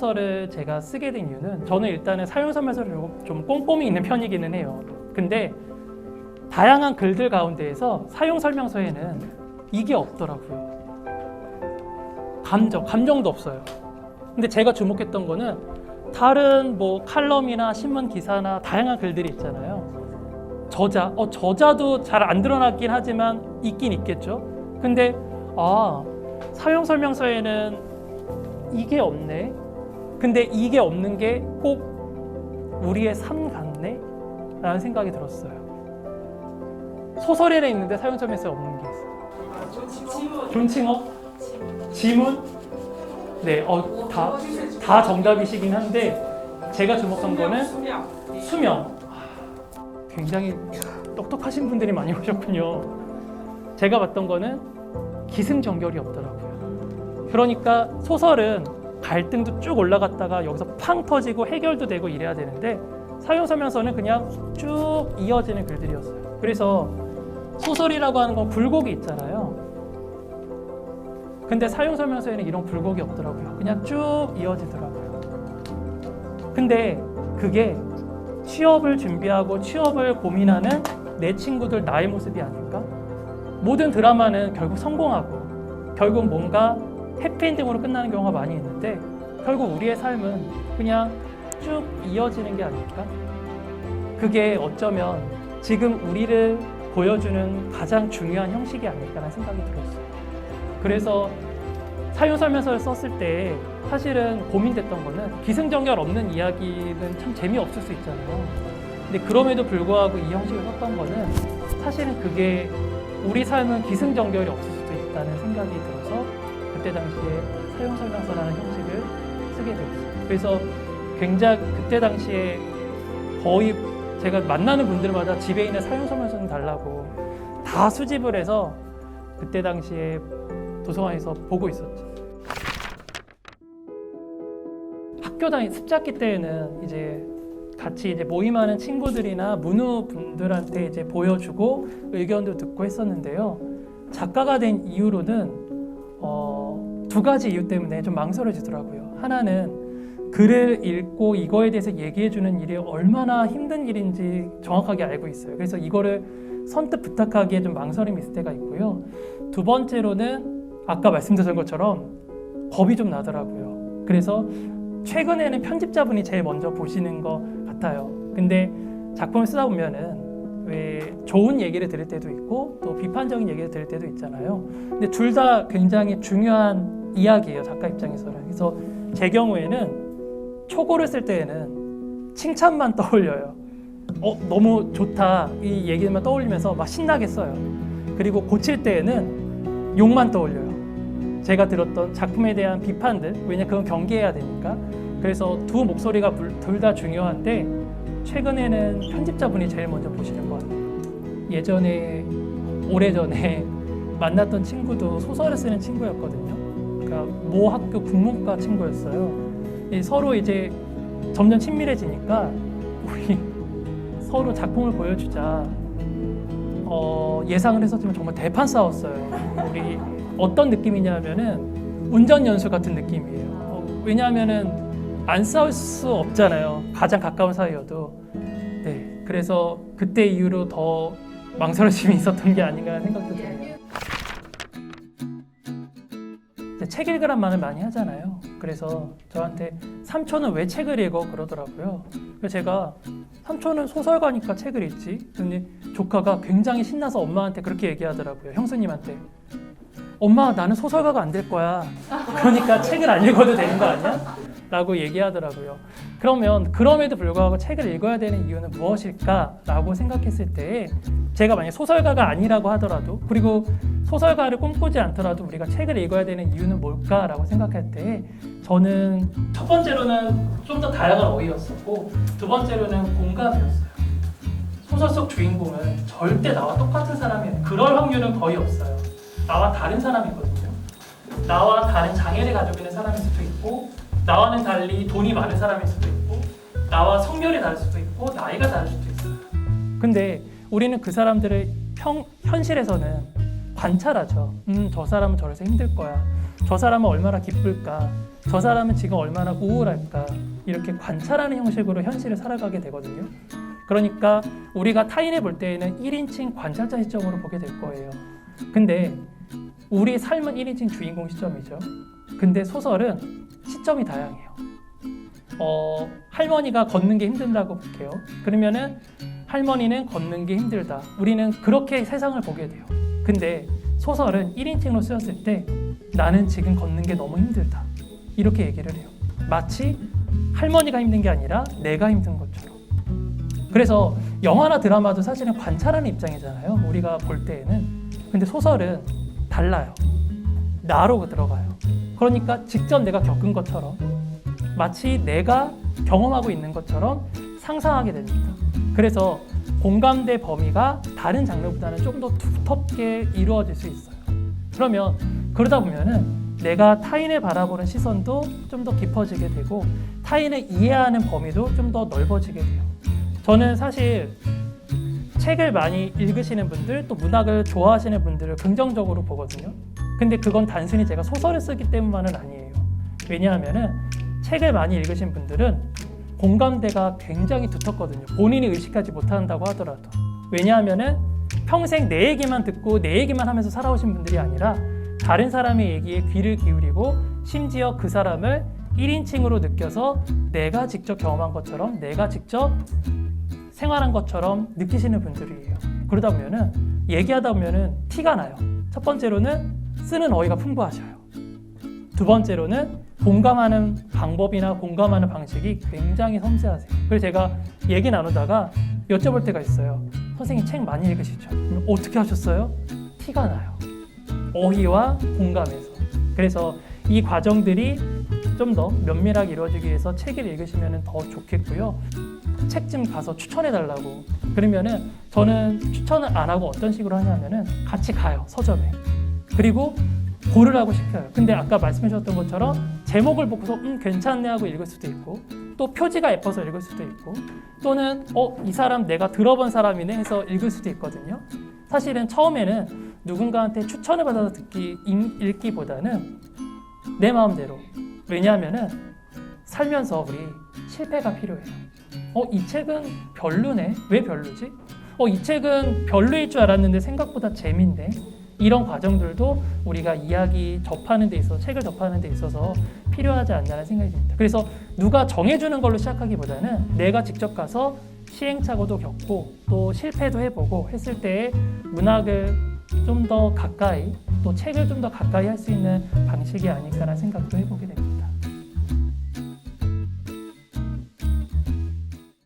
사용설명서를 제가 쓰게 된 이유는 저는 일단은 사용설명서를 좀 꼼꼼히 읽는 편이기는 해요. 근데 다양한 글들 가운데에서 사용설명서에는 이게 없더라고요. 감정도 없어요. 근데 제가 주목했던 거는 다른 뭐 칼럼이나 신문 기사나 다양한 글들이 있잖아요. 저자도 잘 안 드러나긴 하지만 있긴 있겠죠. 근데 사용설명서에는 이게 없네. 근데 이게 없는 게 꼭 우리의 삶 같네? 라는 생각이 들었어요. 소설에는 있는데 사용설명서에 없는 게 있어요. 존칭어? 지문? 네, 다 정답이시긴 한데 제가 주목한 거는 수명. 굉장히 똑똑하신 분들이 많이 오셨군요. 제가 봤던 거는 기승전결이 없더라고요. 그러니까 소설은 갈등도 쭉 올라갔다가 여기서 팡 터지고 해결도 되고 이래야 되는데 사용설명서는 그냥 쭉 이어지는 글들이었어요. 그래서 소설이라고 하는 건 굴곡이 있잖아요. 근데 사용설명서에는 이런 굴곡이 없더라고요. 그냥 쭉 이어지더라고요. 근데 그게 취업을 준비하고 취업을 고민하는 내 친구들 나의 모습이 아닐까? 모든 드라마는 결국 성공하고 결국 뭔가 해피엔딩으로 끝나는 경우가 많이 있는데 결국 우리의 삶은 그냥 쭉 이어지는 게 아닐까? 그게 어쩌면 지금 우리를 보여주는 가장 중요한 형식이 아닐까라는 생각이 들었어요. 그래서 사용설명서를 썼을 때 사실은 고민됐던 거는 기승전결 없는 이야기는 참 재미없을 수 있잖아요. 근데 그럼에도 불구하고 이 형식을 썼던 거는 사실은 그게 우리 삶은 기승전결이 없을 수도 있다는 생각이 들어서 그때 당시에 사용설명서라는 형식을 쓰게 되었어요. 그래서 굉장히 그때 당시에 거의 제가 만나는 분들마다 집에 있는 사용설명서 좀 달라고 다 수집을 해서 그때 당시에 도서관에서 보고 있었죠. 학교 습작기 때에는 이제 같이 모임하는 친구들이나 문우 분들한테 이제 보여주고 의견도 듣고 했었는데요. 작가가 된 이후로는 두 가지 이유 때문에 좀 망설여지더라고요. 하나는 글을 읽고 이거에 대해서 얘기해주는 일이 얼마나 힘든 일인지 정확하게 알고 있어요. 그래서 이거를 선뜻 부탁하기에 좀 망설임이 있을 때가 있고요. 두 번째로는 아까 말씀드린 것처럼 겁이 좀 나더라고요. 그래서 최근에는 편집자분이 제일 먼저 보시는 것 같아요. 근데 작품을 쓰다 보면은 왜 좋은 얘기를 들을 때도 있고 또 비판적인 얘기를 들을 때도 있잖아요. 근데 둘 다 굉장히 중요한 이야기예요, 작가 입장에서는. 그래서 제 경우에는 초고를 쓸 때에는 칭찬만 떠올려요. 너무 좋다 이 얘기만 떠올리면서 막 신나게 써요. 그리고 고칠 때에는 욕만 떠올려요. 제가 들었던 작품에 대한 비판들, 왜냐 그건 경계해야 되니까. 그래서 두 목소리가 둘 다 중요한데 최근에는 편집자분이 제일 먼저 보시는 것 같아요. 예전에 오래전에 만났던 친구도 소설을 쓰는 친구였거든요. 그러니까 모 학교 국문과 친구였어요. 서로 이제 점점 친밀해지니까 우리 서로 작품을 보여주자. 예상을 했었지만 정말 대판 싸웠어요. 우리 어떤 느낌이냐면은 운전 연수 같은 느낌이에요. 왜냐하면은 안 싸울 수 없잖아요. 가장 가까운 사이여도. 네, 그래서 그때 이후로 더 망설여짐이 있었던 게 아닌가 하는 생각도 들어요. 책 읽으란 말을 많이 하잖아요. 그래서 저한테 삼촌은 왜 책을 읽어? 그러더라고요. 그래서 제가 삼촌은 소설가니까 책을 읽지. 근데 조카가 굉장히 신나서 엄마한테 그렇게 얘기하더라고요. 형수님한테. 엄마, 나는 소설가가 안 될 거야. 그러니까 책을 안 읽어도 되는 거 아니야? 라고 얘기하더라고요. 그러면 그럼에도 불구하고 책을 읽어야 되는 이유는 무엇일까라고 생각했을 때 제가 만약 소설가가 아니라고 하더라도 그리고 소설가를 꿈꾸지 않더라도 우리가 책을 읽어야 되는 이유는 뭘까라고 생각할 때 저는 첫 번째로는 좀 더 다양한 어휘였었고 두 번째로는 공감이었어요. 소설 속 주인공은 절대 나와 똑같은 사람이 그럴 확률은 거의 없어요. 나와 다른 사람이거든요. 나와 다른 장애를 가지고 있는 사람일 수도 있고 나와는 달리 돈이 많은 사람일 수도 있고 나와 성별이 다를 수도 있고 나이가 다를 수도 있어요. 근데 우리는 그 사람들을 현실에서는 관찰하죠. 저 사람은 저래서 힘들 거야. 저 사람은 얼마나 기쁠까. 저 사람은 지금 얼마나 우울할까. 이렇게 관찰하는 형식으로 현실을 살아가게 되거든요. 그러니까 우리가 타인을 볼 때에는 1인칭 관찰자 시점으로 보게 될 거예요. 근데 우리 삶은 1인칭 주인공 시점이죠. 근데 소설은 시점이 다양해요. 할머니가 걷는 게 힘든다고 볼게요. 그러면은 할머니는 걷는 게 힘들다. 우리는 그렇게 세상을 보게 돼요. 근데 소설은 1인칭으로 쓰였을 때 나는 지금 걷는 게 너무 힘들다. 이렇게 얘기를 해요. 마치 할머니가 힘든 게 아니라 내가 힘든 것처럼. 그래서 영화나 드라마도 사실은 관찰하는 입장이잖아요. 우리가 볼 때에는. 근데 소설은 달라요. 나로 들어가요. 그러니까 직접 내가 겪은 것처럼 마치 내가 경험하고 있는 것처럼 상상하게 됩니다. 그래서 공감대 범위가 다른 장르보다는 좀 더 두텁게 이루어질 수 있어요. 그러면 그러다 보면은 내가 타인을 바라보는 시선도 좀 더 깊어지게 되고 타인을 이해하는 범위도 좀 더 넓어지게 돼요. 저는 사실 책을 많이 읽으시는 분들 또 문학을 좋아하시는 분들을 긍정적으로 보거든요. 근데 그건 단순히 제가 소설을 쓰기 때문만은 아니에요. 왜냐하면은 책을 많이 읽으신 분들은 공감대가 굉장히 두텁거든요. 본인이 의식하지 못한다고 하더라도. 왜냐하면은 평생 내 얘기만 듣고 내 얘기만 하면서 살아오신 분들이 아니라 다른 사람의 얘기에 귀를 기울이고 심지어 그 사람을 1인칭으로 느껴서 내가 직접 경험한 것처럼 내가 직접 생활한 것처럼 느끼시는 분들이에요. 그러다 보면은 얘기하다 보면은 티가 나요. 첫 번째로는 쓰는 어휘가 풍부하셔요. 두 번째로는 공감하는 방법이나 공감하는 방식이 굉장히 섬세하세요. 그래서 제가 얘기 나누다가 여쭤볼 때가 있어요. 선생님 책 많이 읽으시죠? 어떻게 하셨어요? 티가 나요. 어휘와 공감에서. 그래서 이 과정들이 좀 더 면밀하게 이루어지기 위해서 책을 읽으시면 더 좋겠고요. 책 좀 가서 추천해 달라고. 그러면은 저는 추천을 안 하고 어떤 식으로 하냐면은 같이 가요, 서점에. 그리고 고르라고 시켜요. 근데 아까 말씀해 주셨던 것처럼 제목을 보고서 괜찮네 하고 읽을 수도 있고 또 표지가 예뻐서 읽을 수도 있고 또는 이 사람 내가 들어본 사람이네 해서 읽을 수도 있거든요. 사실은 처음에는 누군가한테 추천을 받아서 읽기보다는 내 마음대로. 왜냐하면은 살면서 우리 실패가 필요해요. 이 책은 별로네. 왜 별로지? 이 책은 별로일 줄 알았는데 생각보다 재밌네. 이런 과정들도 우리가 이야기 접하는 데 있어서 책을 접하는 데 있어서 필요하지 않나라는 생각이 듭니다. 그래서 누가 정해주는 걸로 시작하기보다는 내가 직접 가서 시행착오도 겪고 또 실패도 해보고 했을 때 문학을 좀 더 가까이 또 책을 좀 더 가까이 할 수 있는 방식이 아닐까라는 생각도 해보게 됩니다.